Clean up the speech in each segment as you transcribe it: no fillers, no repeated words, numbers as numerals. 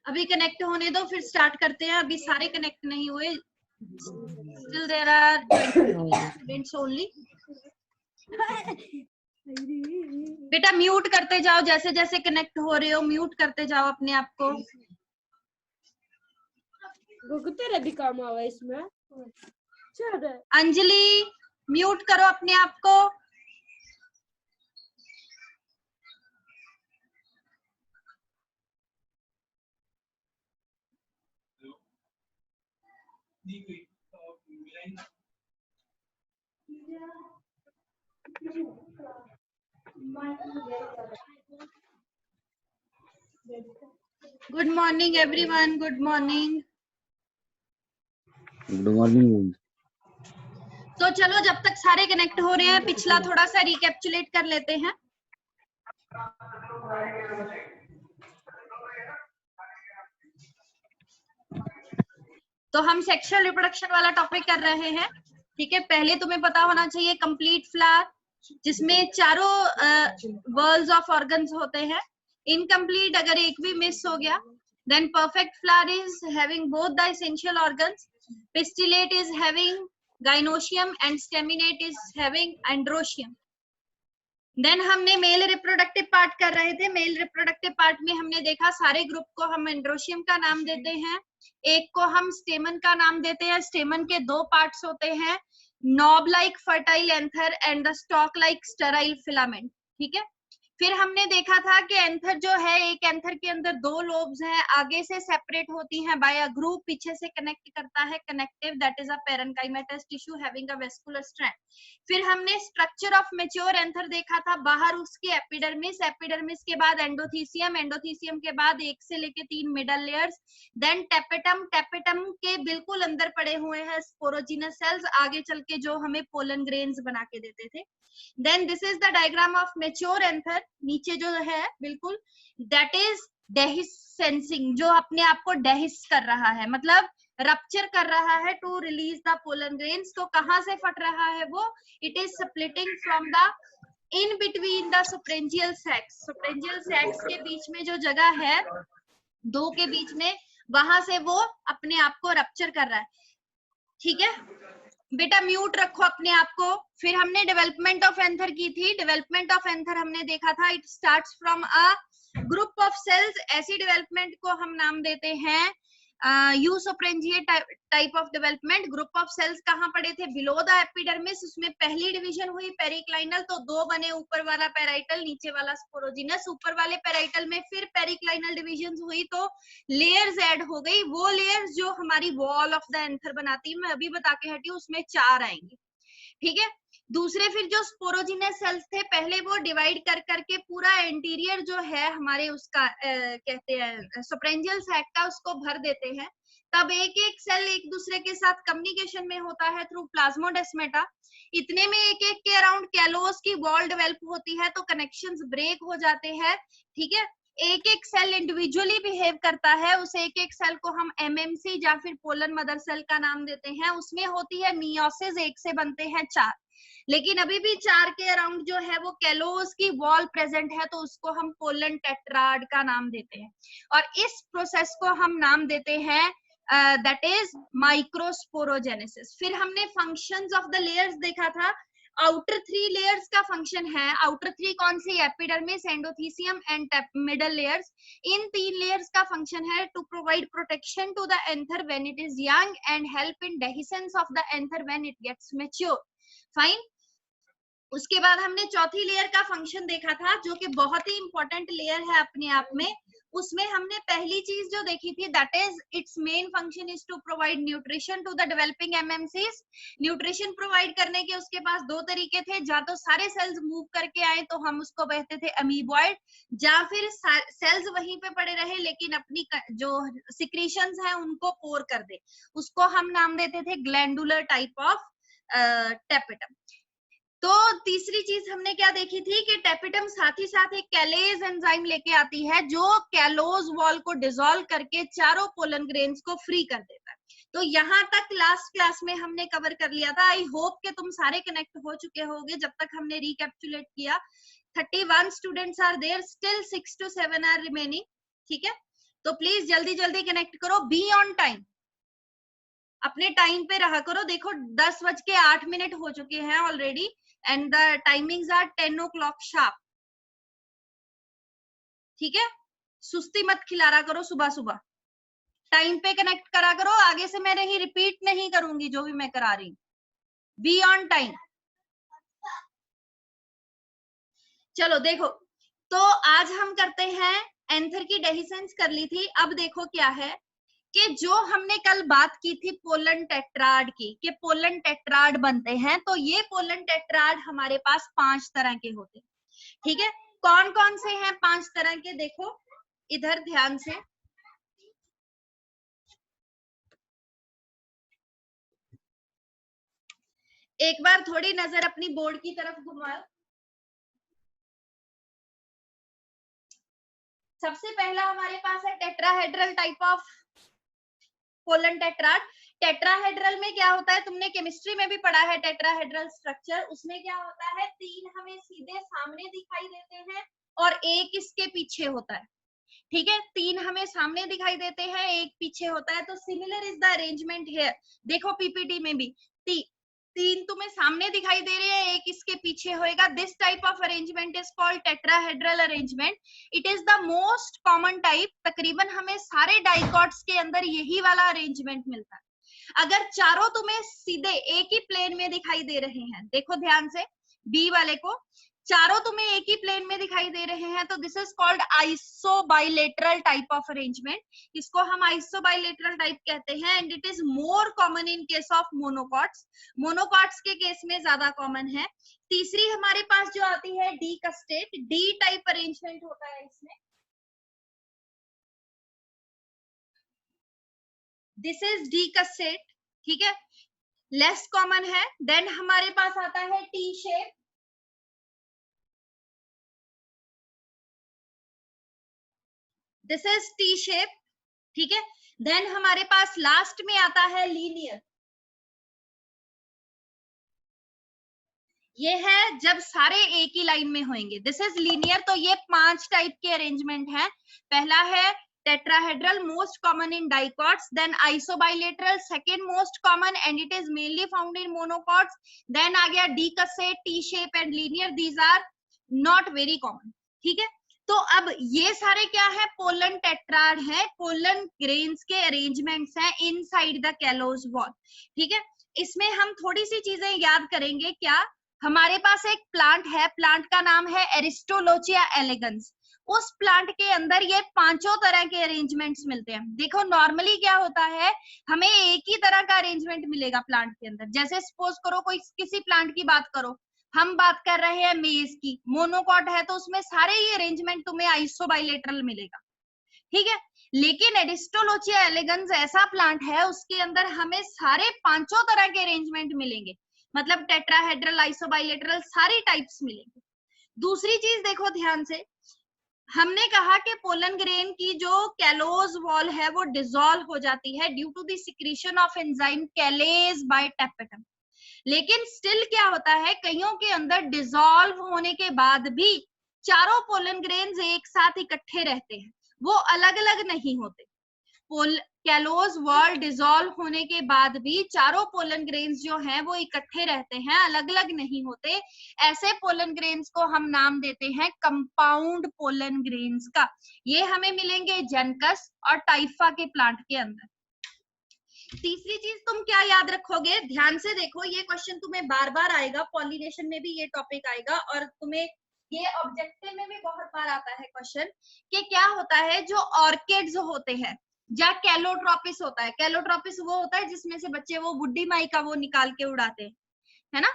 अभी कनेक्ट होने दो, फिर स्टार्ट करते हैं। अभी सारे कनेक्ट नहीं हुए, still there are 20 students only. बेटा म्यूट करते जाओ, जैसे जैसे कनेक्ट हो रहे हो म्यूट करते जाओ अपने आप को। तेरा भी काम आवा इसमें। अंजलि म्यूट करो अपने आप को। Good morning everyone, good morning. Good morning. तो चलो जब तक सारे कनेक्ट हो रहे हैं पिछला थोड़ा सा रिकैप्चुलेट कर लेते हैं। तो हम सेक्सुअल रिप्रोडक्शन वाला टॉपिक कर रहे हैं, ठीक है। पहले तुम्हें पता होना चाहिए कंप्लीट फ्लावर, जिसमें चारों वर्ल्स ऑफ ऑर्गन्स होते हैं। इनकम्प्लीट अगर एक भी मिस हो गया, then perfect flower is having both the essential organs. Pistillate is having gynoecium and staminate is having androecium. Then हमने मेल रिप्रोडक्टिव पार्ट कर रहे थे। मेल रिप्रोडक्टिव पार्ट में हमने देखा सारे ग्रुप को हम एंड्रोशियम का नाम देते हैं, एक को हम स्टेमन का नाम देते हैं। स्टेमन के दो पार्ट्स होते हैं, knob like fertile anther and the stock like sterile filament, ठीक है। फिर हमने देखा था कि एंथर जो है, एक एंथर के अंदर दो लोब्स हैं, आगे से सेपरेट होती हैं बाय अ ग्रुप, पीछे से कनेक्ट करता है connective, that is a parenchymatous tissue having a vascular strand. फिर हमने स्ट्रक्चर ऑफ मैच्योर एंथर देखा था, बाहर उसके एपिडर्मिस, एपिडर्मिस के बाद एंडोथीसियम, एंडोथीसियम के बाद 1 से लेके 3 middle layers, then tapetum, tapetum के बिल्कुल अंदर पड़े हुए हैं स्पोरोजिनस सेल्स, आगे चल के जो हमें पोलन ग्रेन्स बना के देते थे। Then this is the diagram of mature anther, नीचे जो है बिल्कुल, दैट इज डेहिसेंसिंग, जो अपने आप को डेहिस कर रहा है, मतलब रप्चर कर रहा है to release the pollen grains. तो कहां से फट रहा है वो? It is splitting from the in between the sporangial sacs. Sporangial sacs के बीच में जो जगह है, दो के बीच में, वहां से वो अपने आप को रप्चर कर रहा है, ठीक है। बेटा म्यूट रखो अपने आप को। फिर हमने डेवलपमेंट ऑफ एंथर की थी। डेवलपमेंट ऑफ एंथर हमने देखा था, it starts from a group of cells. ऐसी डेवलपमेंट को हम नाम देते हैं eusporangial type of development. Group of cells कहाँ पड़े थे? Below the epidermis. उसमें पहली डिवीजन हुई पेरिक्लाइनल, तो दो बने, ऊपर वाला पेराइटल, नीचे वाला स्पोरोजिनस। ऊपर वाले पेराइटल में फिर पेरिक्लाइनल डिवीजन हुई तो लेयर्स ऐड हो गई। वो लेयर्स जो हमारी वॉल ऑफ द एंथर बनाती है, मैं अभी बता के हटी हूँ, उसमें 4 आएंगे, ठीक है। दूसरे फिर जो स्पोरोजिनस सेल्स थे, पहले वो डिवाइड कर करके पूरा इंटीरियर जो है हमारे उसका कहते हैं सुप्रेंजियल सैक का, उसको भर देते हैं। तब एक एक सेल एक दूसरे के साथ कम्युनिकेशन में होता है थ्रू प्लाज्मोडेस्माटा। इतने में एक एक के अराउंड कैलोस की वॉल डेवलप होती है, तो कनेक्शंस ब्रेक हो जाते हैं, ठीक है। एक एक सेल इंडिविजुअली बिहेव करता है, उस एक एक सेल को हम एमएमसी या फिर पोलन मदर सेल का नाम देते हैं। उसमें होती है मियोसिस, एक से बनते हैं 4, लेकिन अभी भी 4 के अराउंड जो है वो कैलोस की वॉल प्रेजेंट है, तो उसको हम पोलन टेट्राड का नाम देते हैं। और इस प्रोसेस को हम नाम देते हैं दैट इज माइक्रोस्पोरोजेनेसिस। फिर हमने फंक्शंस ऑफ द लेयर्स देखा था। आउटर 3 लेयर्स का फंक्शन है, आउटर 3 कौन सी? Epidermis, endothecium and middle layers. इन 3 लेयर्स का फंक्शन है to provide protection to the anther when it is young and help in dehiscence of the anther when it gets mature. Fine. उसके बाद हमने चौथी लेयर का फंक्शन देखा था, जो कि बहुत ही इंपॉर्टेंट लेयर है अपने आप में। उसमें हमने पहली चीज जो देखी थी, that is its main function is to provide nutrition to the developing MMCs. Nutrition provide करने के उसके पास 2 तरीके थे, या तो सारे सेल्स मूव करके आए तो हम उसको कहते थे अमीबॉइड, या फिर सेल्स वहीं पे पड़े रहे लेकिन अपनी जो सिक्रीशंस हैं उनको पोर कर दे, उसको हम नाम देते थे ग्लैंडुलर टाइप ऑफ टेपिटम। तो तीसरी चीज हमने क्या देखी थी कि टेपिटम साथ ही साथ एक कैलेज एंजाइम लेके आती है जो कैलोज वॉल को डिसॉल्व करके चारों पोलन ग्रेन्स को फ्री कर देता है। तो यहाँ तक लास्ट क्लास में हमने कवर कर लिया था। आई होप कि तुम सारे कनेक्ट हो चुके होंगे जब तक हमने रिकैप्चुलेट किया। 31 students are there, still 6 to 7 are remaining. ठीक है, तो प्लीज जल्दी जल्दी कनेक्ट करो, बी ऑन टाइम, अपने टाइम पे रहा करो। देखो 10:08 हो चुके हैं already and the timings are 10 o'clock sharp. ठीक है, सुस्ती मत खिलारा करो, सुबह सुबह टाइम पे कनेक्ट करा करो। आगे से मैं नहीं रिपीट नहीं करूंगी जो भी मैं करा रही हूँ, बी ऑन टाइम। चलो देखो, तो आज हम करते हैं एंथर की डेहिसेंस कर ली थी। अब देखो क्या है कि जो हमने कल बात की थी पोलन टेट्राड की, कि पोलन टेट्राड बनते हैं, तो ये पोलन टेट्राड हमारे पास 5 तरह के होते हैं। ठीक है, कौन कौन से हैं 5 तरह के? देखो इधर ध्यान से, एक बार थोड़ी नजर अपनी बोर्ड की तरफ घुमाओ। सबसे पहला हमारे पास है tetrahedral type of pollen tetrad. Tetrahedral में क्या होता है, तुमने केमिस्ट्री में भी पढ़ा है टेट्राहेड्रल स्ट्रक्चर। उसमें क्या होता है, 3 हमें सीधे सामने दिखाई देते हैं और एक इसके पीछे होता है। ठीक है, 3 हमें सामने दिखाई देते हैं, एक पीछे होता है। तो similar is the arrangement here. देखो पीपीटी में भी 3 तुम्हें सामने दिखाई दे रहे हैं, एक इसके पीछे होएगा। This type of arrangement is called tetrahedral arrangement. It is the most common type. तकरीबन हमें सारे डाइकॉट्स के अंदर यही वाला अरेंजमेंट मिलता है। अगर चारों तुम्हें सीधे एक ही प्लेन में दिखाई दे रहे हैं, देखो ध्यान से, बी वाले को चारों तुम्हें एक ही प्लेन में दिखाई दे रहे हैं, तो this is called isobilateral type of arrangement. इसको हम आइसोबाइलेटरल टाइप कहते हैं and it is more common in case of monocots. Monocots के केस में ज्यादा कॉमन है। तीसरी हमारे पास जो आती है decussate, D type arrangement होता है इसमें। This is decussate. ठीक है, लेस कॉमन है। देन हमारे पास आता है T shape. This is T shape. ठीक है, देन हमारे पास लास्ट में आता है लीनियर। ये है जब सारे एक ही लाइन में होंगे, दिस इज लीनियर। तो ये 5 टाइप के अरेंजमेंट हैं। पहला है tetrahedral, most common in dicots, then isobilateral, second most common and it is mainly found in monocots. Then आ गया decussate, T shape and linear, these are not very common. ठीक है, तो अब ये सारे क्या है, पोलन टेट्राड है, पोलन ग्रेन्स के अरेंजमेंट्स हैं इनसाइड द कैलोज वॉल। ठीक है, इसमें हम थोड़ी सी चीजें याद करेंगे। क्या, हमारे पास एक प्लांट है, प्लांट का नाम है एरिस्टोलोचिया एलिगेंस। उस प्लांट के अंदर ये 5 तरह के अरेंजमेंट्स मिलते हैं। देखो नॉर्मली क्या होता है, हमें एक ही तरह का अरेंजमेंट मिलेगा प्लांट के अंदर। जैसे सपोज करो कोई किसी प्लांट की बात करो, हम बात कर रहे हैं मेज की, मोनोकॉट है, तो उसमें सारे ही अरेंजमेंट तुम्हें आइसोबाइलेटरल मिलेगा। ठीक है, लेकिन एरिस्टोलोचिया एलिगेंस ऐसा प्लांट है, उसके अंदर हमें सारे 5 तरह के अरेंजमेंट मिलेंगे, मतलब टेट्राहेड्रल, आइसोबाइलेटरल, सारी टाइप्स मिलेंगे। दूसरी चीज देखो ध्यान से, हमने कहा कि पोलन ग्रेन की जो कैलोज वॉल है वो डिसॉल्व हो जाती है due to the secretion of enzyme callase by tapetum. लेकिन स्टिल क्या होता है, कईयों के अंदर डिसॉल्व होने के बाद भी चारों पोलन ग्रेन्स एक साथ इकट्ठे रहते हैं, वो अलग अलग नहीं होते। कैलोज वॉल डिसॉल्व होने के बाद भी चारों पोलन ग्रेन्स जो हैं वो इकट्ठे रहते हैं, अलग अलग नहीं होते। ऐसे पोलन ग्रेन्स को हम नाम देते हैं कंपाउंड पोलन ग्रेन्स का। ये हमें मिलेंगे जेनकस और टाइफा के प्लांट के अंदर। तीसरी चीज तुम क्या याद रखोगे, ध्यान से देखो, ये क्वेश्चन तुम्हें बार बार आएगा, पॉलिनेशन में भी ये टॉपिक आएगा और तुम्हें ये ऑब्जेक्टिव में भी बहुत बार आता है क्वेश्चन कि क्या होता है जो ऑर्किड्स होते हैं या कैलोट्रोपिस होता है। कैलोट्रोपिस वो होता है जिसमें से बच्चे वो बुड्ढी माई का वो निकाल के उड़ाते हैं, है ना।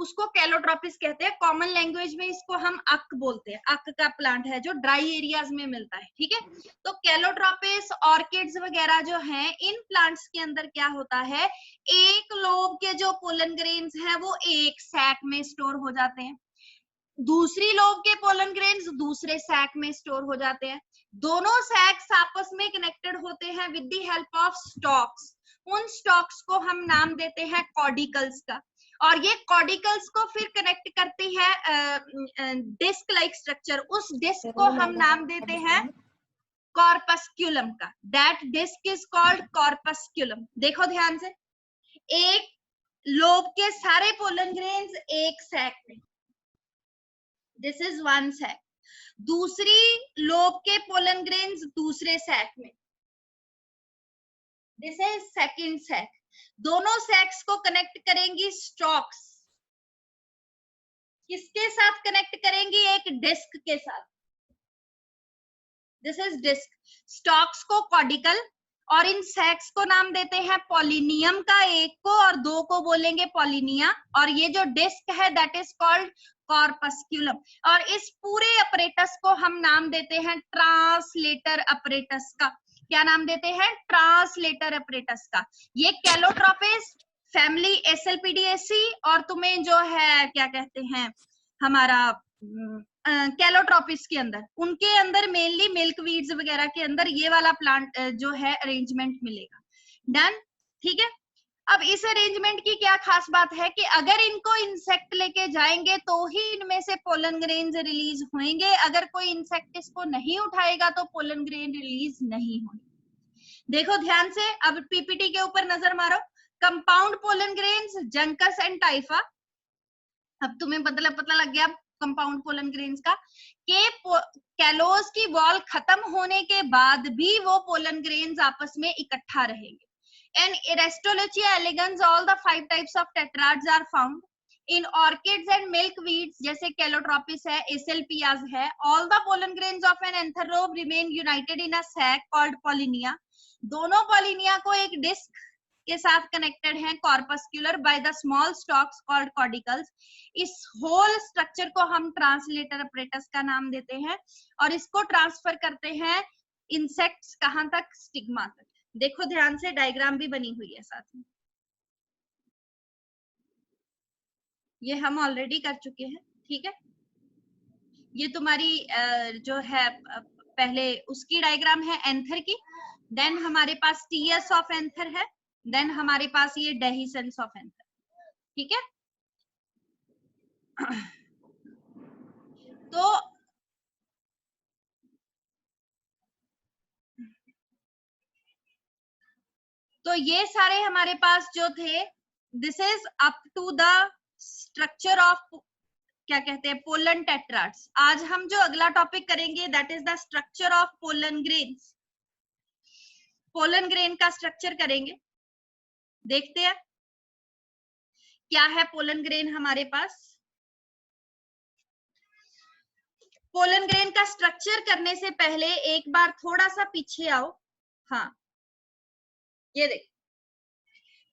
उसको कैलोट्रोपिस कहते हैं। कॉमन लैंग्वेज में इसको हम अक बोलते हैं। अक का प्लांट है जो ड्राई एरियाज में मिलता है, ठीक है। तो कैलोट्रोपिस, ऑर्किड्स वगैरह जो हैं, इन प्लांट्स के अंदर क्या होता है, एक लोब के जो पोलन ग्रेन्स हैं वो एक सैक में स्टोर हो जाते हैं, दूसरी लोब के पोलन ग्रेन्स दूसरे सैक में स्टोर हो जाते हैं। दोनों सैक्स आपस में कनेक्टेड होते हैं with the help of stocks. उन स्टॉक्स को हम नाम देते हैं कॉर्डिकल्स का, और ये कॉर्डिकल्स को फिर कनेक्ट करती है डिस्क लाइक स्ट्रक्चर। उस डिस्क को हम नाम देते हैं कॉर्पस्क्यूलम का। That disc is called corpusculum. देखो ध्यान से, एक लोब के सारे पोलन ग्रेन्स एक सैक में, दिस इज वन सैक। दूसरी लोब के पोलन ग्रेन्स दूसरे सैक में, दिस इज सेकंड सैक। दोनों सैक्स को कनेक्ट करेंगी स्टॉक्स। किसके साथ कनेक्ट करेंगी, एक डिस्क के साथ, दिस इज डिस्क। स्टॉक्स को कॉर्डिकल, और इन सैक्स को नाम देते हैं पॉलिनियम का, एक को, और दो को बोलेंगे पॉलिनिया। और ये जो डिस्क है दैट इज कॉल्ड कॉर्पस्क्यूलम। और इस पूरे अपरेटस को हम नाम देते हैं ट्रांसलेटर अपरेटस का। क्या नाम देते हैं, ट्रांसलेटर अपरेटस का। ये कैलोट्रोपिस फैमिली एसएलपीडिएसी, और तुम्हें जो है क्या कहते हैं हमारा कैलोट्रोपिस के अंदर, उनके अंदर मेनली मिल्क वीड्स वगैरह के अंदर ये वाला प्लांट जो है अरेंजमेंट मिलेगा। डन, ठीक है। अब इस अरेंजमेंट की क्या खास बात है कि अगर इनको इंसेक्ट लेके जाएंगे तो ही इनमें से पोलन ग्रेन्स रिलीज होंगे। अगर कोई इंसेक्ट इसको नहीं उठाएगा तो पोलन ग्रेन रिलीज नहीं होंगे। देखो ध्यान से, अब पीपीटी के ऊपर नजर मारो। Compound pollen grains, juncus and typha. अब तुम्हें पता लग गया कंपाउंड पोलन ग्रेन्स का कि कैलोस की वॉल खत्म होने के बाद भी वो पोलन ग्रेन्स आपस में इकट्ठा रहेंगे। In Erastolochia elegans, all the 5 types of tetrads are found. In orchids and milkweeds, जैसे Calotropis है, Acelpias है, all the pollen grains of an anther robe remain united in a sac called pollinia. दोनों pollinia को एक disc के साथ connected हैं corpuscular by the small stalks called corticals. इस whole structure को हम translator apparatus का नाम देते हैं, और इसको ट्रांसफर करते हैं insects कहाँ तक, स्टिग्मा तक। देखो ध्यान से, डायग्राम भी बनी हुई है साथ में, ये हम ऑलरेडी कर चुके हैं, ठीक है। ये तुम्हारी जो है पहले उसकी डायग्राम है एंथर की, देन हमारे पास टीएस ऑफ एंथर है, देन हमारे पास ये डेहिसेंस ऑफ एंथर, ठीक है। तो ये सारे हमारे पास जो थे, this is up to the structure of क्या कहते हैं, पोलन टेट्राड्स। आज हम जो अगला टॉपिक करेंगे that is the structure of pollen grains. Pollen grain का स्ट्रक्चर करेंगे, देखते हैं क्या है पोलन ग्रेन हमारे पास। पोलन ग्रेन का स्ट्रक्चर करने से पहले एक बार थोड़ा सा पीछे आओ। हाँ, ये देख,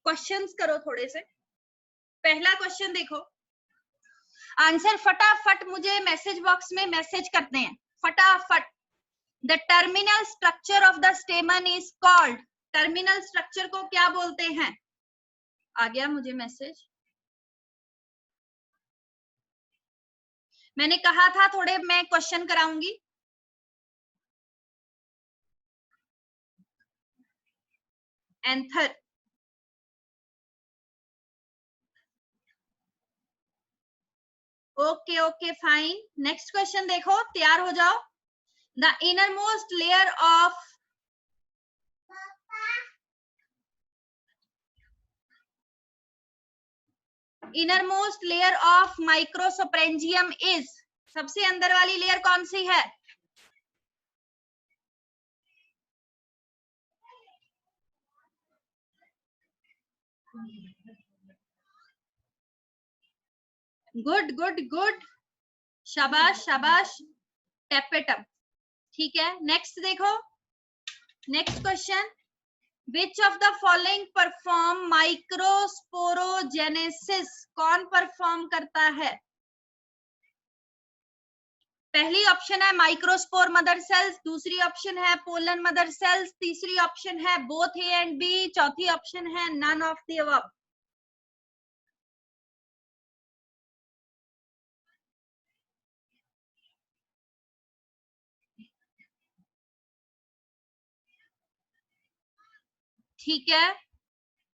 क्वेश्चंस करो थोड़े से। पहला क्वेश्चन देखो, आंसर फटाफट मुझे मैसेज बॉक्स में मैसेज करते हैं, फटाफट। The terminal structure of the स्टेमन is called, terminal structure को क्या बोलते हैं? आ गया मुझे मैसेज। मैंने कहा था थोड़े मैं क्वेश्चन कराऊंगी। Anther, okay okay fine. Next question देखो, तैयार हो जाओ। The innermost layer of innermost layer of microsporangium is, सबसे अंदर वाली लेयर कौन सी है? गुड गुड गुड, शाबाश शाबाश, टेपेटम, ठीक है। नेक्स्ट देखो, next question, which of the following perform microsporogenesis, कौन परफॉर्म करता है? पहली ऑप्शन है माइक्रोस्पोर मदर सेल्स, दूसरी ऑप्शन है पोलन मदर सेल्स, तीसरी ऑप्शन है बोथ ए एंड बी, चौथी ऑप्शन है नन ऑफ द अबव। ठीक है,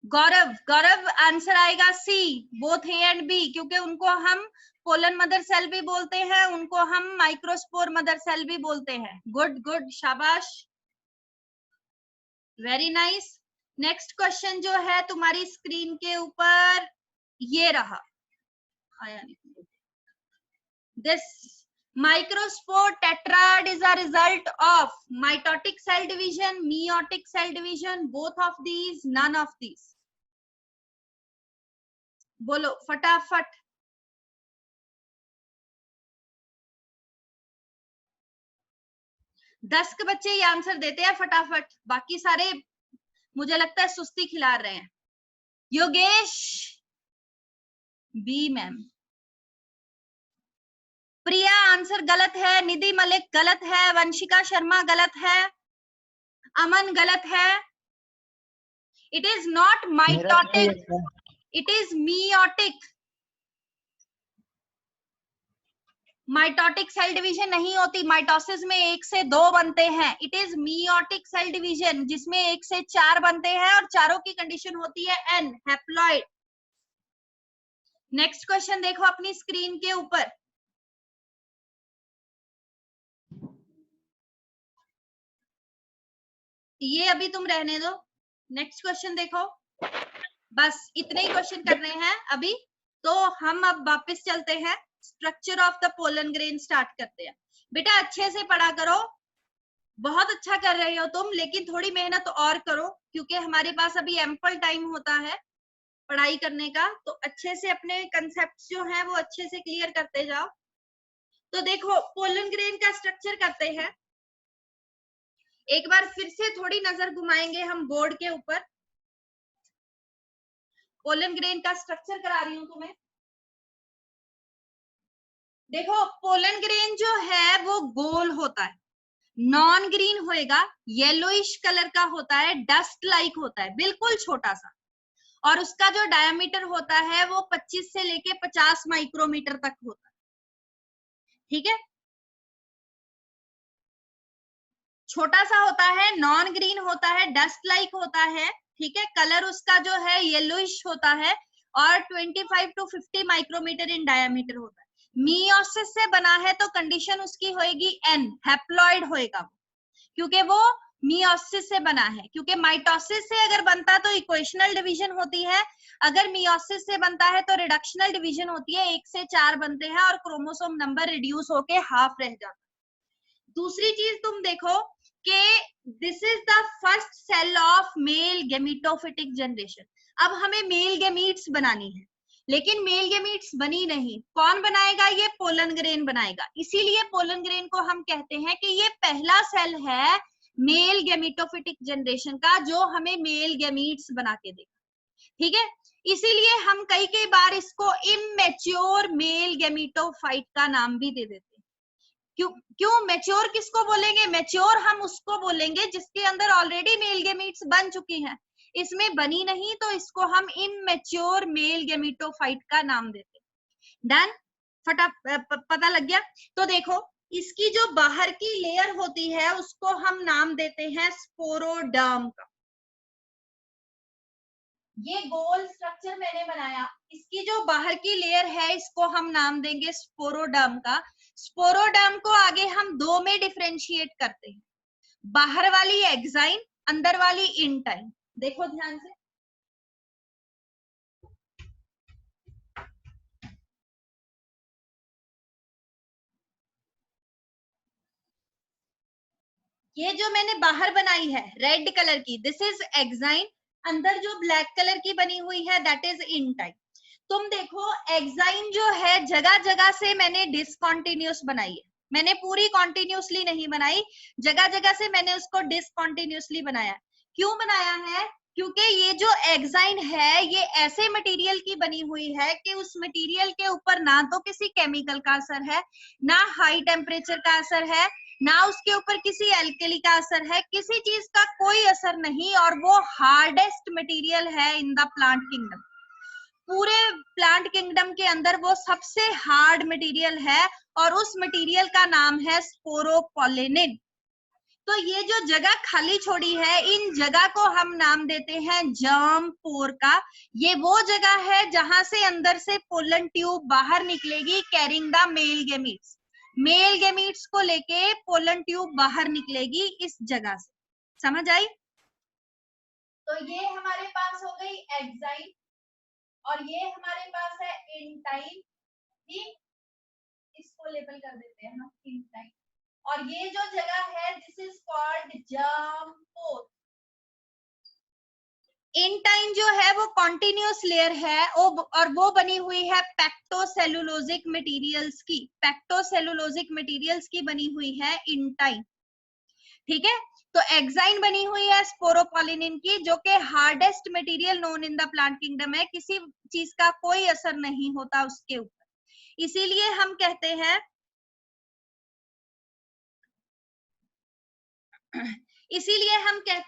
गौरव, गौरव आंसर आएगा सी, बोथ ए एंड बी, क्योंकि उनको हम पोलन मदर सेल भी बोलते हैं, उनको हम माइक्रोस्पोर मदर सेल भी बोलते हैं। गुड गुड, शाबाश, वेरी नाइस। नेक्स्ट क्वेश्चन जो है तुम्हारी स्क्रीन के ऊपर ये रहा, आया नहीं, this microspore tetrad is a result of mitotic cell division, meiotic cell division, both of these, none of these। बोलो फटाफट। दस के बच्चे ये आंसर देते हैं फटाफट, बाकी सारे मुझे लगता है सुस्ती खिला रहे हैं। योगेश बी मैम, प्रिया आंसर गलत है, निधि मलिक गलत है, वंशिका शर्मा गलत है, अमन गलत है। It is not mitotic, it is meiotic. Mitotic cell division नहीं होती, माइटोसिस में 1 से 2 बनते हैं। It is meiotic cell division जिसमें 1 से 4 बनते हैं और चारों की कंडीशन होती है एन, हैप्लॉइड। नेक्स्ट क्वेश्चन देखो अपनी स्क्रीन के ऊपर, ये अभी तुम रहने दो, नेक्स्ट क्वेश्चन देखो। बस इतने ही क्वेश्चन करने हैं अभी, तो हम अब वापस चलते हैं, structure of the pollen grain start करते हैं। बेटा अच्छे से पढ़ा करो, बहुत अच्छा कर रहे हो तुम, लेकिन थोड़ी मेहनत और करो, क्योंकि हमारे पास अभी एम्पल टाइम होता है पढ़ाई करने का, तो अच्छे से अपने कंसेप्ट जो है वो अच्छे से क्लियर करते जाओ। तो देखो पोलन ग्रेन का स्ट्रक्चर करते हैं, एक बार फिर से थोड़ी नजर घुमाएंगे हम बोर्ड के ऊपर। पोलन ग्रेन का स्ट्रक्चर करा रही हूं तुम्हें। देखो पोलन ग्रेन जो है वो गोल होता है, नॉन ग्रीन होएगा, येलोइश कलर का होता है, डस्ट लाइक होता है, बिल्कुल छोटा सा, और उसका जो डायमीटर होता है वो 25 से लेके 50 माइक्रोमीटर तक होता है। ठीक है, छोटा सा होता है, नॉन ग्रीन होता है, डस्ट लाइक होता है। ठीक है, कलर उसका जो है येलोइश होता है और 25 to 50 माइक्रोमीटर इन डायमीटर होता है। मियोसिस से बना है तो कंडीशन उसकी होएगी एन, हैप्लॉइड होएगा, क्योंकि वो मियोसिस से बना है। क्योंकि माइटोसिस से अगर बनता तो इक्वेशनल डिवीजन होती है, अगर मियोसिस से बनता है तो रिडक्शनल डिवीजन होती है, 1 से 4 बनते हैं और क्रोमोसोम नंबर रिड्यूस होके हाफ रह जाता है। दूसरी चीज तुम देखो कि this is the first cell of male gametophytic generation. अब हमें मेल गेमीट्स बनानी है, लेकिन मेल गेमीट्स बनी नहीं, कौन बनाएगा? ये पोलन ग्रेन बनाएगा। इसीलिए पोलन ग्रेन को हम कहते हैं कि ये पहला सेल है मेल गेमिटोफिटिक जनरेशन का जो हमें मेल गेमीट्स बना के देगा। ठीक है, इसीलिए हम कई बार इसको इमेच्योर मेल गेमिटोफाइट का नाम भी दे देते हैं। क्यों मैच्योर किसको बोलेंगे? मैच्योर हम उसको बोलेंगे जिसके अंदर ऑलरेडी मेल गेमीट्स बन चुकी हैं, इसमें बनी नहीं तो इसको हम इमेच्योर मेल गेमिटोफाइट का नाम देते हैं। डन, पता लग गया? तो देखो इसकी जो बाहर की लेयर होती है उसको हम नाम देते हैं स्पोरोडर्म का। ये गोल स्ट्रक्चर मैंने बनाया, इसकी जो बाहर की लेयर है इसको हम नाम देंगे स्पोरोडर्म का। स्पोरोडर्म को आगे हम 2 में डिफरेंशिएट करते हैं, बाहर वाली एक्साइन, अंदर वाली इंटाइन। देखो ध्यान से, ये जो मैंने बाहर बनाई है रेड कलर की, दिस इज एक्साइन, अंदर जो ब्लैक कलर की बनी हुई है दैट इज इंटाइन। तुम देखो एक्साइन जो है जगह जगह से मैंने डिसकंटिन्यूअस बनाई है, मैंने पूरी कॉन्टिन्यूसली नहीं बनाई, जगह जगह से मैंने उसको डिसकंटिन्यूअसली बनाया। क्यों बनाया है? क्योंकि ये जो एग्जाइन है ये ऐसे मटेरियल की बनी हुई है कि उस मटेरियल के ऊपर ना तो किसी केमिकल का असर है, ना हाई टेम्परेचर का असर है, ना उसके ऊपर किसी एल्कली का असर है, किसी चीज का कोई असर नहीं, और वो हार्डेस्ट मटेरियल है इन द प्लांट किंगडम। पूरे प्लांट किंगडम के अंदर वो सबसे हार्ड मटेरियल है और उस मटेरियल का नाम है स्पोरोपोलिनिन। तो ये जो जगह खाली छोड़ी है, इन जगह को हम नाम देते हैं जर्म पोर का। ये वो जगह है जहां से अंदर से पोलन ट्यूब बाहर निकलेगी carrying the mail gametes. Mail gametes को लेके पोलन ट्यूब बाहर निकलेगी इस जगह से। समझ आई? तो ये हमारे पास हो गई एक्साइन और ये हमारे पास है इंटाइन। ठीक, इसको लेबल कर देते हैं हम इंटाइन। और ये जो जगह है this is called germ pore. Intine जो है वो कॉन्टिन्यूस लेयर है और वो बनी हुई है पेक्टोसेलुलोजिक मटेरियल्स की। पेक्टोसेलुलोजिक मटेरियल्स की बनी हुई है इंटाइन। ठीक है, तो एक्साइन बनी हुई है स्पोरोपोलिनिन की, जो कि hardest material known in the plant kingdom है। किसी चीज का कोई असर नहीं होता उसके ऊपर, इसीलिए हम कहते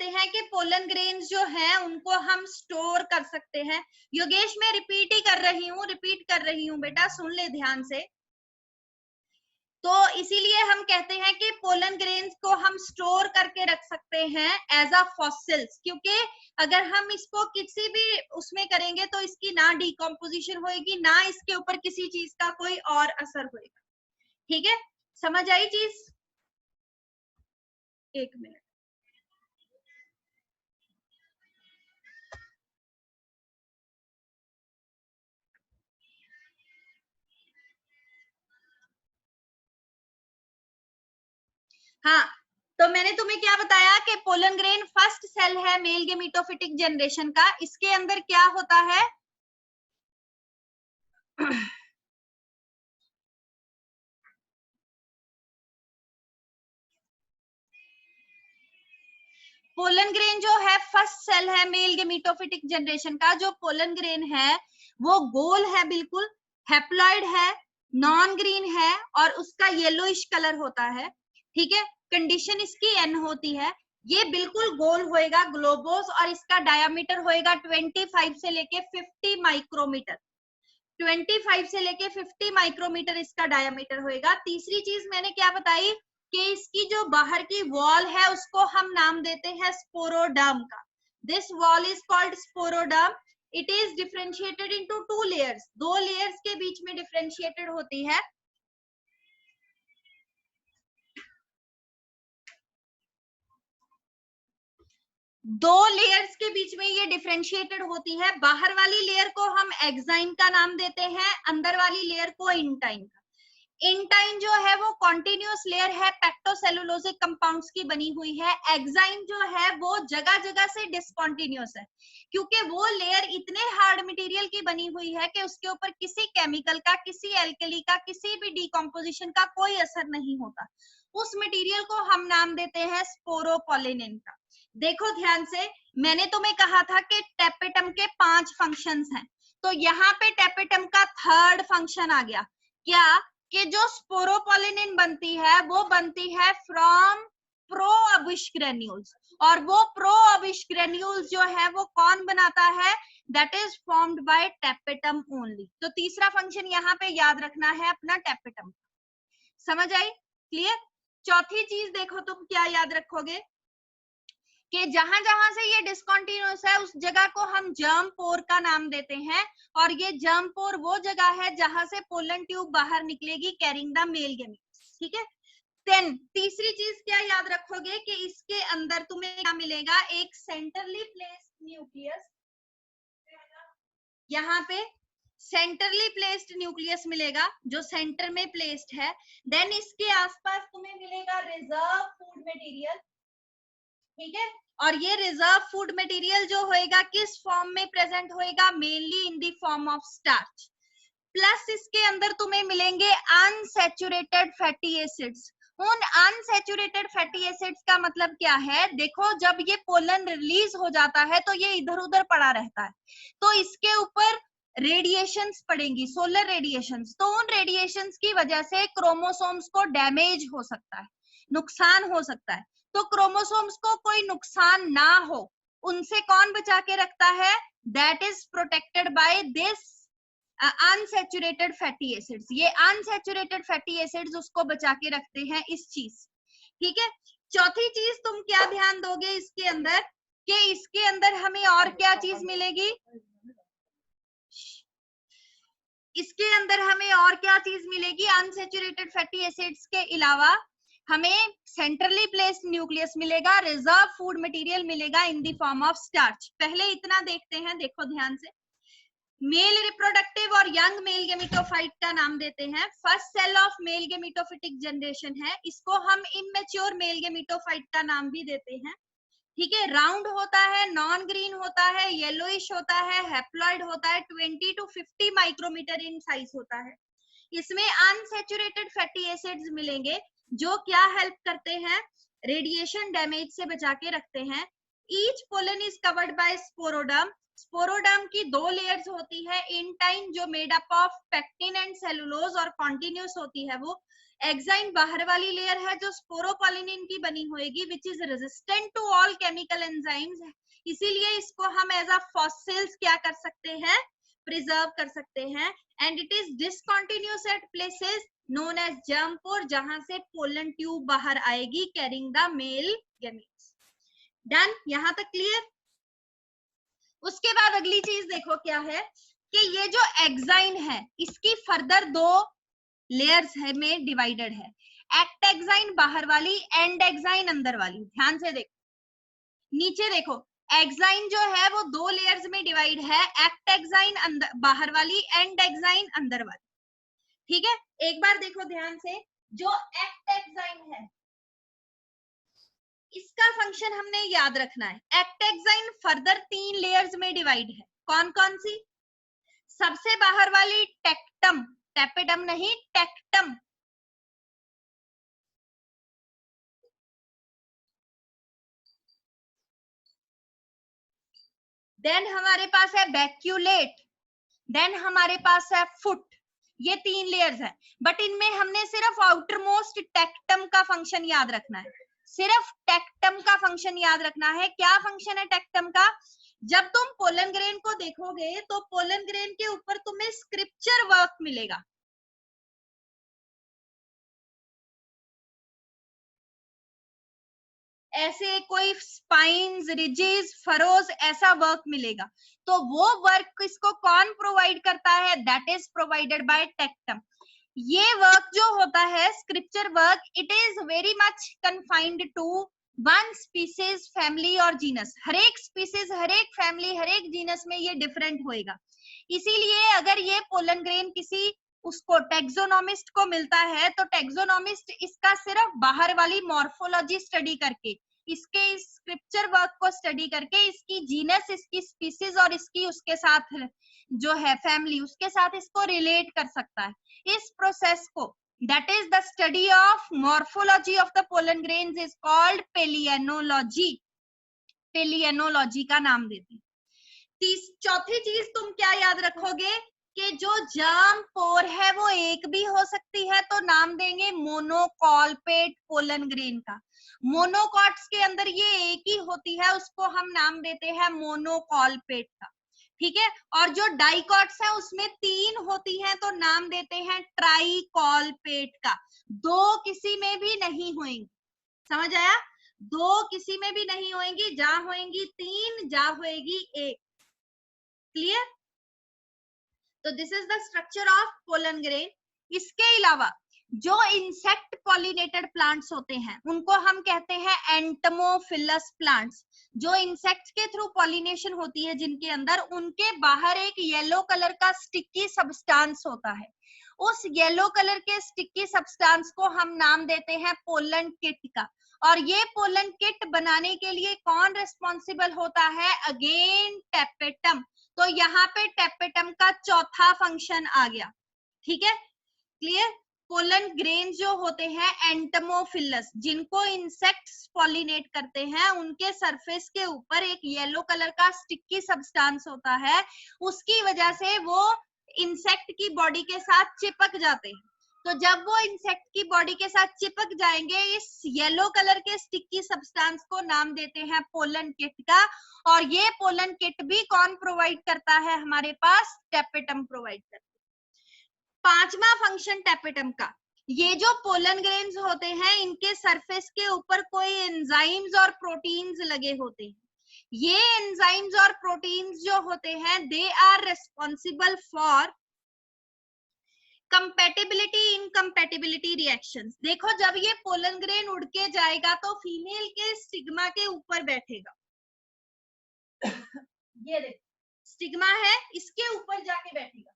हैं कि पोलन ग्रेन्स जो हैं उनको हम स्टोर कर सकते हैं। योगेश मैं रिपीट कर रही हूँ बेटा, सुन ले ध्यान से। तो इसीलिए हम कहते हैं कि पोलन ग्रेन्स को हम स्टोर करके रख सकते हैं एज अ फॉसिल्स, क्योंकि अगर हम इसको किसी भी उसमें करेंगे तो इसकी ना डिकम्पोजिशन होएगी, ना इसके ऊपर किसी चीज का कोई और असर होएगा। ठीक है, समझ आई चीज? एक मिनट। हाँ, तो मैंने तुम्हें क्या बताया कि पोलन ग्रेन फर्स्ट सेल है मेल गेमिटोफिटिक जनरेशन का। इसके अंदर क्या होता है? पोलन ग्रेन जो है फर्स्ट सेल है मेल गेमिटोफिटिक जनरेशन का। जो पोलन ग्रेन है वो गोल है, बिल्कुल हैप्लॉइड है, नॉन ग्रीन है और उसका येलोइश कलर होता है। ठीक है, कंडीशन इसकी एन होती है। ये बिल्कुल गोल होएगा ग्लोबोस और इसका डायामीटर होएगा 25 से लेके 50 माइक्रोमीटर। 25 से लेके 50 माइक्रोमीटर इसका डायामीटर होएगा। तीसरी चीज मैंने क्या बताई कि इसकी जो बाहर की वॉल है उसको हम नाम देते हैं स्पोरोडर्म का। This wall is called sporoderm. It is differentiated into 2 layers. 2 layers के बीच में डिफरेंशिएटेड होती है। दो लेयर्स के बीच में ये डिफरेंशिएटेड होती है। बाहर वाली लेयर को हम एक्साइन का नाम देते हैं, अंदर वाली लेयर को इंटाइन का। इंटाइन जो है वो कॉन्टिन्यूस लेयर है, पेक्टोसेलुलोजिक कंपाउंड्स की बनी हुई है। एक्साइन जो है वो जगह जगह से डिसकॉन्टिन्यूस है, क्योंकि वो लेयर इतने हार्ड मटेरियल की बनी हुई है कि उसके ऊपर किसी केमिकल का, किसी एल्कली का, किसी भी डिकम्पोजिशन का कोई असर नहीं होता। उस मटेरियल को हम नाम देते हैं स्पोरोपोलिनिन का। देखो ध्यान से, मैंने तुम्हें कहा था कि टेपेटम के 5 फंक्शंस हैं, तो यहाँ पे टेपेटम का 3rd फंक्शन आ गया। क्या? कि जो स्पोरोपोलिनिन बनती है वो बनती है फ्रॉम प्रोअबिश ग्रेन्यूल्स, और वो प्रोअबिश ग्रेन्यूल्स जो है वो कौन बनाता है? That is formed by tapetum only. तो तीसरा फंक्शन यहाँ पे याद रखना है अपना टेपेटम। समझ आई? क्लियर? चौथी चीज देखो तुम क्या याद रखोगे कि जहां जहां से ये डिस्कंटिन्यूअस है उस जगह को हम जर्म पोर का नाम देते हैं, और ये जर्म पोर वो जगह है जहां से पोलन ट्यूब बाहर निकलेगी कैरिंग द मेल गेमीट्स। ठीक है, देन तीसरी चीज क्या याद रखोगे कि इसके अंदर तुम्हें क्या मिलेगा? एक सेंटरली प्लेस्ड न्यूक्लियस। यहाँ पे सेंटरली प्लेस्ड न्यूक्लियस मिलेगा जो सेंटर में प्लेस्ड है। देन इसके आसपास तुम्हें मिलेगा रिजर्व फूड मटेरियल। ठीक है, और ये रिजर्व फूड मटेरियल जो होएगा किस फॉर्म में प्रेजेंट होएगा? Mainly in the form of starch. Plus इसके अंदर तुम्हें मिलेंगे अनसैचुरेटेड फैटी एसिड्स। उन अनसैचुरेटेड फैटी एसिड्स का मतलब क्या है, देखो जब ये पोलन रिलीज हो जाता है तो ये इधर उधर पड़ा रहता है, तो इसके ऊपर रेडिएशंस पड़ेंगी, सोलर रेडिएशंस, तो उन रेडिएशंस की वजह से क्रोमोसोम्स को डैमेज हो सकता है, नुकसान हो सकता है। तो क्रोमोसोम्स को कोई नुकसान ना हो उनसे कौन बचा के रखता है, that is protected by this unsaturated fatty acids. ये अनसैचुरेटेड फैटी एसिड्स उसको बचा के रखते हैं इस चीज, ठीक है। चौथी चीज तुम क्या ध्यान दोगे इसके अंदर, कि इसके अंदर हमें और क्या चीज मिलेगी, इसके अंदर हमें और क्या चीज मिलेगी, अनसैचुरेटेड फैटी एसिड्स के अलावा हमें सेंट्रली प्लेस्ड न्यूक्लियस मिलेगा, रिजर्व फूड मटेरियल मिलेगा in the form of starch. पहले इतना देखते हैं, देखो ध्यान से, मेल रिप्रोडक्टिव और यंग मेल गेमिटोफाइट का नाम देते हैं। First cell of male gametophytic generation है, इसको हम इमेच्योर मेल गेमिटोफाइट का नाम भी देते हैं, ठीक है। राउंड होता है, नॉन ग्रीन होता है, येलोइश होता है, हैप्लॉइड होता है, 20 to 50 माइक्रोमीटर इन साइज होता है। इसमें अनसैचुरेटेड फैटी एसिड्स मिलेंगे जो क्या हेल्प करते हैं, रेडिएशन डैमेज से बचा के रखते हैं। Each pollen is covered by sporoderm, sporoderm की 2 लेयर्स होती है, इंटाइन जो made up of pectin and cellulose और कॉन्टिन्यूस होती है वो, एक्साइन बाहर वाली लेयर है जो स्पोरोपोलिनिन की बनी होगी, which is resistant to all chemical enzymes, इसीलिए इसको हम एज अ फॉसिल्स क्या कर सकते हैं, प्रिजर्व कर सकते हैं। And it is discontinuous at places known as germ pore, जहां से पोलन ट्यूब बाहर आएगी carrying the male gametes. Done, यहां तक क्लियर। उसके बाद अगली चीज देखो क्या है, कि ये जो एक्साइन है इसकी फर्दर 2 लेयर्स है में डिवाइडेड है, एक्ट एक्साइन बाहर वाली, एंड एक्साइन अंदर वाली। ध्यान से देखो, नीचे देखो, एक्साइन जो है वो 2 लेयर्स में डिवाइड है, एक्ट एक्साइन अंदर बाहर वाली, एंड एक्साइन अंदर वाली, ठीक है। एक बार देखो ध्यान से, जो एक्ट एक्साइन है इसका फंक्शन हमने याद रखना है। एक्ट एक्साइन फर्दर 3 लेयर्स में डिवाइड है, कौन कौन सी, सबसे बाहर वाली टेक्टम, टेपेडम नहीं टेक्टम, देन हमारे पास है बैक्यूलेट, देन हमारे पास है फुट, ये 3 लेयर्स है। बट इनमें हमने सिर्फ आउटर मोस्ट टेक्टम का फंक्शन याद रखना है, सिर्फ टेक्टम का फंक्शन याद रखना है। क्या फंक्शन है टेक्टम का, जब तुम पोलन ग्रेन को देखोगे तो पोलन ग्रेन के ऊपर तुम्हें स्क्रिप्चर वर्क मिलेगा, ऐसे कोई स्पाइन्स, रिजेस, फरोज, ऐसा वर्क मिलेगा। तो वो वर्क इसको कौन प्रोवाइड करता है, that is provided by tectum. ये वर्क जो होता है sculpture work, it is very much confined to one species, family और जीनस। हर एक स्पीसीज, हर एक फैमिली, हर एक जीनस में ये डिफरेंट होएगा। इसीलिए अगर ये पोलन ग्रेन किसी उसको टैक्सोनॉमिस्ट को मिलता है तो टैक्सोनॉमिस्ट इसका सिर्फ बाहर वाली मॉर्फोलॉजी स्टडी करके, इसके स्क्रिप्चर वर्क को स्टडी करके, इसकी जीनस, इसकी स्पीसीज और इसकी उसके साथ जो है फैमिली, उसके साथ इसको रिलेट कर सकता है। इस प्रोसेस को, that is the study of morphology of the pollen grains, is called palynology, palynology का नाम देते हैं। चौथी चीज तुम क्या याद रखोगे, कि जो जर्म पोर है वो एक भी हो सकती है, तो नाम देंगे मोनोकॉल्पेट पोलन ग्रेन का। मोनोकॉट्स के अंदर ये एक ही होती है, उसको हम नाम देते हैं मोनोकॉल्पेट का, ठीक है। और जो डाइकॉट्स है उसमें 3 होती हैं, तो नाम देते हैं ट्राइकॉल्पेट का। 2 किसी में भी नहीं होंगी, समझ आया, 2 किसी में भी नहीं होंगी, जा होंगी 3, जा होएगी 1, क्लियर। तो this is the structure of pollen grain. इसके अलावा जो इंसेक्ट पॉलिनेटेड प्लांट्स होते हैं उनको हम कहते हैं एंटमोफिलस प्लांट्स। जो इंसेक्ट के थ्रू पॉलिनेशन होती है जिनके अंदर, उनके बाहर एक येलो कलर का स्टिकी सब्सटेंस होता है, उस येलो कलर के स्टिकी सब्सटेंस को हम नाम देते हैं पोलन किट का। और ये पोलन किट बनाने के लिए कौन रिस्पॉन्सिबल होता है, अगेन टेपेटम। तो यहाँ पे टेपेटम का चौथा फंक्शन आ गया, ठीक है, क्लियर। पोलन ग्रेन जो होते हैं एंटमोफिलस, जिनको इंसेक्ट्स पॉलिनेट करते हैं, उनके सरफेस के ऊपर एक येलो कलर का स्टिकी सब्सटेंस होता है, उसकी वजह से वो इंसेक्ट की बॉडी के साथ चिपक जाते हैं। तो जब वो इंसेक्ट की बॉडी के साथ चिपक जाएंगे, इस येलो कलर के स्टिकी सब्सटेंस को नाम देते हैं पोलन किट का। और ये पोलन किट भी कौन प्रोवाइड करता है हमारे पास? टैपेटम प्रोवाइड करता है। पांचवा फंक्शन टैपेटम का, ये जो पोलन ग्रेन्स होते हैं, इनके सरफेस के ऊपर कोई एंजाइम्स और प्रोटीन्स लगे होते हैं। ये एंजाइम्स और प्रोटीन्स जो होते हैं, they are responsible for compatibility incompatibility reactions. देखो, जब ये पोलन ग्रेन उड़ के जाएगा तो फीमेल के स्टिग्मा के ऊपर बैठेगा। ये देखो स्टिग्मा है, इसके ऊपर जाके बैठेगा।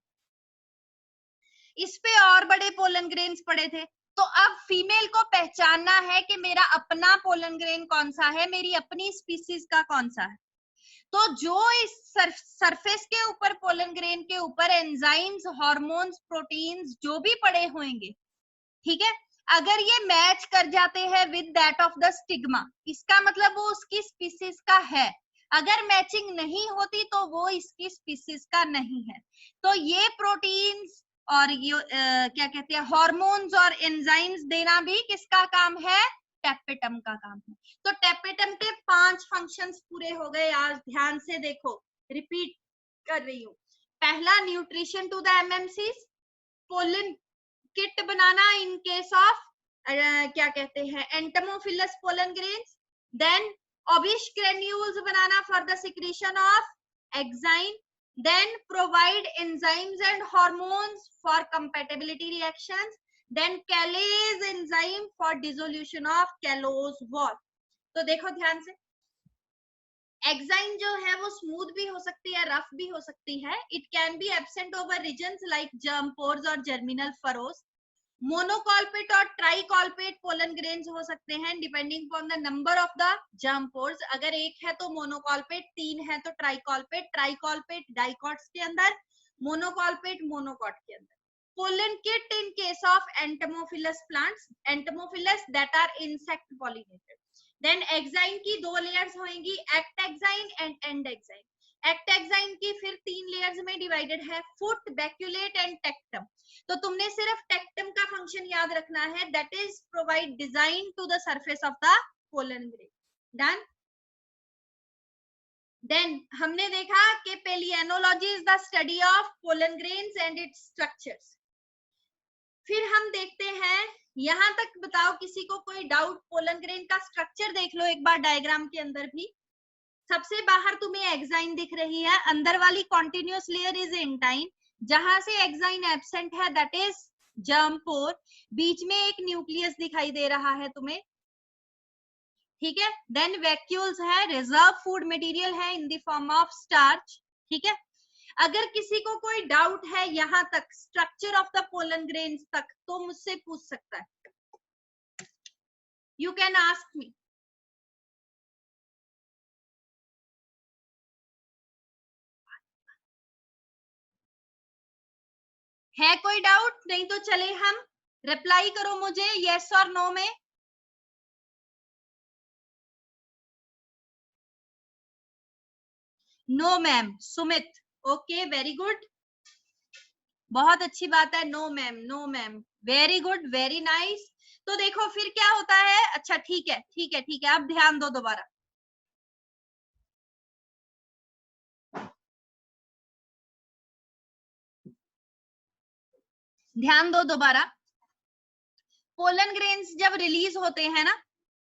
इस पे और बड़े पोलन ग्रेन्स पड़े थे। तो अब फीमेल को पहचानना है कि मेरा अपना पोलन ग्रेन कौन सा है, मेरी अपनी स्पीसीज का कौन सा है। तो जो इस सरफेस के ऊपर पोलन ग्रेन के ऊपर एंजाइम्स, हार्मोन्स, प्रोटीन्स जो भी पड़े होंगे, ठीक है, अगर ये मैच कर जाते हैं with that of the stigma, इसका मतलब वो उसकी स्पीसीज का है। अगर मैचिंग नहीं होती तो वो इसकी स्पीसीज का नहीं है। तो ये प्रोटीन्स और ये क्या कहते हैं, हार्मोन्स और एंजाइम्स देना भी किसका काम है? टैपेटम का काम है। तो टैपेटम के 5 फंक्शंस पूरे हो गए। आज ध्यान से देखो, रिपीट कर रही हूँ। पहला, nutrition to the MMCs, pollen kit बनाना इन केस ऑफ क्या कहते हैं, entomophilous pollen grains. Then Ubisch granules बनाना for the secretion of exine. Then provide enzymes and hormones for compatibility reactions. Then callase enzyme for dissolution of callose wall. तो देखो ध्यान से, exine जो है वो स्मूथ भी हो सकती है, रफ भी हो सकती है। It can be absent over regions like germ pores और जर्मिनल फरोस। मोनोकॉल्पेट और ट्राइकॉल्पेट पोलन ग्रेन्स हो सकते हैं depending upon the number of the germ pores. अगर एक है तो मोनोकॉल्पेट, 3 है तो ट्राइकॉल्पेट, ट्राइकॉल्पेट डाइकॉट्स के अंदर, मोनोकॉल्पेट मोनोकॉट के अंदर। Pollen kit in case of entomophilous plants, entomophilous that are insect pollinated. Then exine की 2 लेयर्स होंगी, ectexine and endexine. Ectexine की फिर 3 लेयर्स में डिवाइडेड है, फुट, बैक्यूलेट एंड टेक्टम। तो तुमने सिर्फ टेक्टम का फंक्शन याद रखना है, that is provide design to the surface of the pollen grain. Done. Then हमने देखा कि palynology is the study of pollen grains and its structures. फिर हम देखते हैं, यहां तक बताओ किसी को कोई डाउट? पोलन ग्रेन का स्ट्रक्चर देख लो एक बार डायग्राम के अंदर भी। सबसे बाहर तुम्हें एक्साइन दिख रही है, अंदर वाली कॉन्टिन्यूअस लेयर इज इंटाइन, जहां से एक्साइन एब्सेंट है दैट इज जर्म पोर। बीच में एक न्यूक्लियस दिखाई दे रहा है तुम्हें, ठीक है। देन वैक्यूल्स है, रिजर्व फूड मटेरियल है इन द फॉर्म ऑफ स्टार्च, ठीक है। अगर किसी को कोई डाउट है यहां तक structure of the pollen grains तक, तो मुझसे पूछ सकता है, यू कैन आस्क मी। है कोई डाउट? नहीं तो चले हम, रिप्लाई करो मुझे यस और नो में। No ma'am. Sumit, okay, very good, बहुत अच्छी बात है। No ma'am, no ma'am, very good, very nice. तो देखो फिर क्या होता है। अच्छा ठीक है, ठीक है, ठीक है, अब ध्यान दो दोबारा। ध्यान दो दोबारा। पोलन ग्रेन्स जब रिलीज होते हैं ना,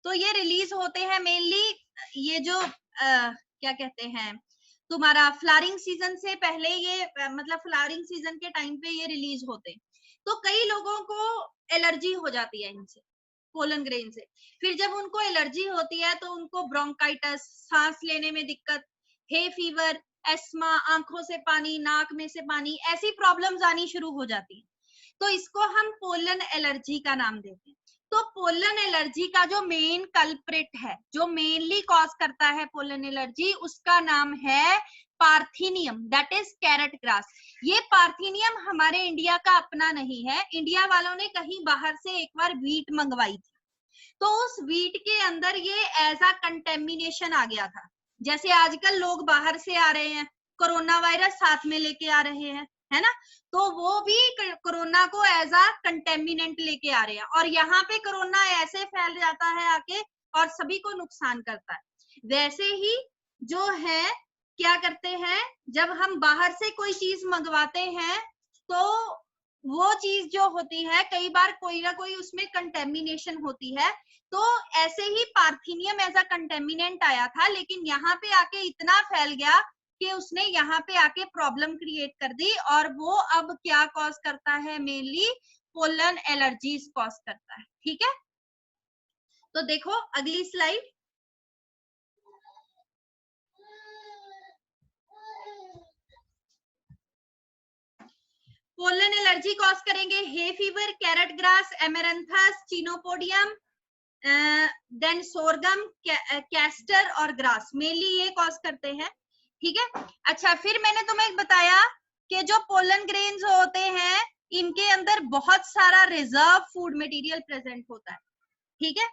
तो ये रिलीज होते हैं मेनली, ये जो क्या कहते हैं, तुम्हारा फ्लावरिंग सीजन से पहले ये मतलब फ्लावरिंग सीजन के टाइम पे ये रिलीज होते हैं। तो कई लोगों को एलर्जी हो जाती है इनसे, पोलन ग्रेन से। फिर जब उनको एलर्जी होती है तो उनको ब्रोंकाइटिस, सांस लेने में दिक्कत, हे फीवर, एस्मा, आंखों से पानी, नाक में से पानी, ऐसी प्रॉब्लम्स आनी शुरू हो जाती है। तो इसको हम पोलन एलर्जी का नाम देते हैं। तो पोलन एलर्जी का जो मेन कल्प्रिट है, जो मेनली कॉज करता है पोलन एलर्जी, उसका नाम है पार्थिनियम दैट इज कैरेट ग्रास। ये पार्थिनियम हमारे इंडिया का अपना नहीं है, इंडिया वालों ने कहीं बाहर से एक बार वीट मंगवाई थी, तो उस वीट के अंदर ये एज अ कंटेमिनेशन आ गया था। जैसे आजकल लोग बाहर से आ रहे हैं, कोरोना वायरस साथ में लेके आ रहे हैं, है ना, तो वो भी कोरोना को एज अ कंटेमिनेंट लेके आ रहे हैं, और यहाँ पे कोरोना ऐसे फैल जाता है आके और सभी को नुकसान करता है। वैसे ही जो है क्या करते हैं, जब हम बाहर से कोई चीज मंगवाते हैं तो वो चीज जो होती है कई बार कोई ना कोई उसमें कंटेमिनेशन होती है। तो ऐसे ही पार्थिनियम एज अ कंटेमिनेंट आया था, लेकिन यहाँ पे आके इतना फैल गया कि उसने यहाँ पे आके प्रॉब्लम क्रिएट कर दी, और वो अब क्या कॉज करता है, मेनली पोलन एलर्जीज कॉज करता है। ठीक है, तो देखो अगली स्लाइड। पोलन एलर्जी कॉज करेंगे hay fever, carrot grass, amaranthus, chenopodium, then sorghum, castor और ग्रास, मेनली ये कॉज करते हैं। ठीक है, अच्छा फिर मैंने तुम्हें बताया कि जो पोलन ग्रेन्स होते हैं इनके अंदर बहुत सारा रिजर्व फूड मटेरियल प्रेजेंट होता है। ठीक है,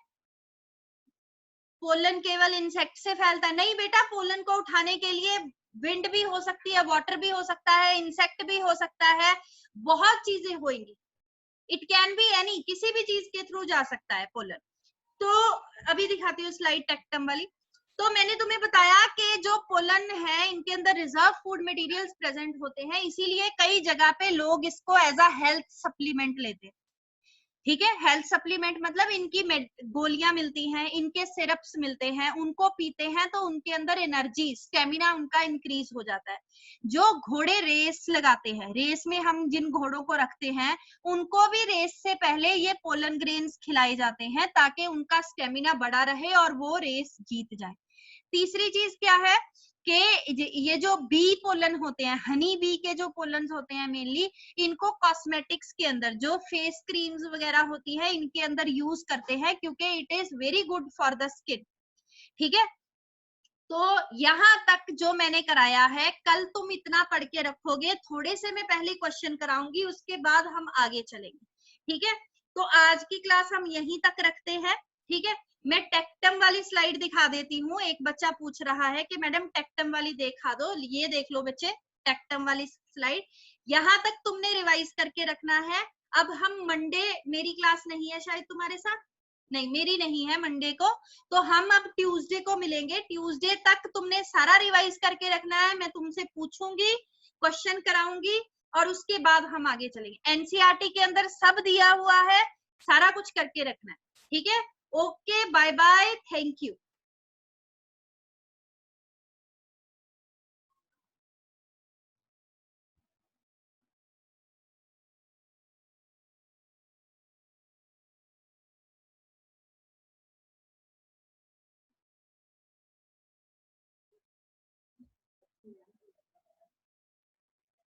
पोलन केवल इंसेक्ट से फैलता है नहीं बेटा, पोलन को उठाने के लिए विंड भी हो सकती है, वाटर भी हो सकता है, इंसेक्ट भी हो सकता है, बहुत चीजें होंगी। इट कैन बी एनी, किसी भी चीज के थ्रू जा सकता है पोलन। तो अभी दिखाती हूँ स्लाइड टेक्टम वाली। तो मैंने तुम्हें बताया कि जो पोलन है इनके अंदर रिजर्व फूड मटेरियल्स प्रेजेंट होते हैं, इसीलिए कई जगह पे लोग इसको एज अ हेल्थ सप्लीमेंट लेते हैं। ठीक है, हेल्थ सप्लीमेंट मतलब इनकी गोलियां मिलती हैं, इनके सिरप्स मिलते हैं, उनको पीते हैं तो उनके अंदर एनर्जी स्टेमिना उनका इंक्रीज हो जाता है। जो घोड़े रेस लगाते हैं, रेस में हम जिन घोड़ों को रखते हैं उनको भी रेस से पहले ये पोलन ग्रेन्स खिलाए जाते हैं ताकि उनका स्टेमिना बढ़ा रहे और वो रेस जीत जाए। तीसरी चीज क्या है कि ये जो बी पोलन होते हैं, हनी बी के जो पोलन होते हैं मेनली, इनको कॉस्मेटिक्स के अंदर जो फेस क्रीम्स वगैरह होती है इनके अंदर यूज करते हैं क्योंकि it is very good for the skin. ठीक है, तो यहाँ तक जो मैंने कराया है, कल तुम इतना पढ़ के रखोगे, थोड़े से मैं पहले क्वेश्चन कराऊंगी उसके बाद हम आगे चलेंगे। ठीक है, तो आज की क्लास हम यहीं तक रखते हैं। ठीक है, मैं टेक्टम वाली स्लाइड दिखा देती हूँ। एक बच्चा पूछ रहा है कि मैडम टेक्टम वाली दिखा दो, ये देख लो बच्चे टेक्टम वाली स्लाइड। यहाँ तक तुमने रिवाइज करके रखना है। अब हम मंडे, मेरी क्लास नहीं है शायद तुम्हारे साथ, नहीं मेरी नहीं है मंडे को, तो हम अब ट्यूसडे को मिलेंगे। ट्यूसडे तक तुमने सारा रिवाइज करके रखना है, मैं तुमसे पूछूंगी, क्वेश्चन कराऊंगी और उसके बाद हम आगे चलेंगे। एनसीईआरटी के अंदर सब दिया हुआ है, सारा कुछ करके रखना है। ठीक है, okay, bye bye, thank you.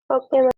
Okay.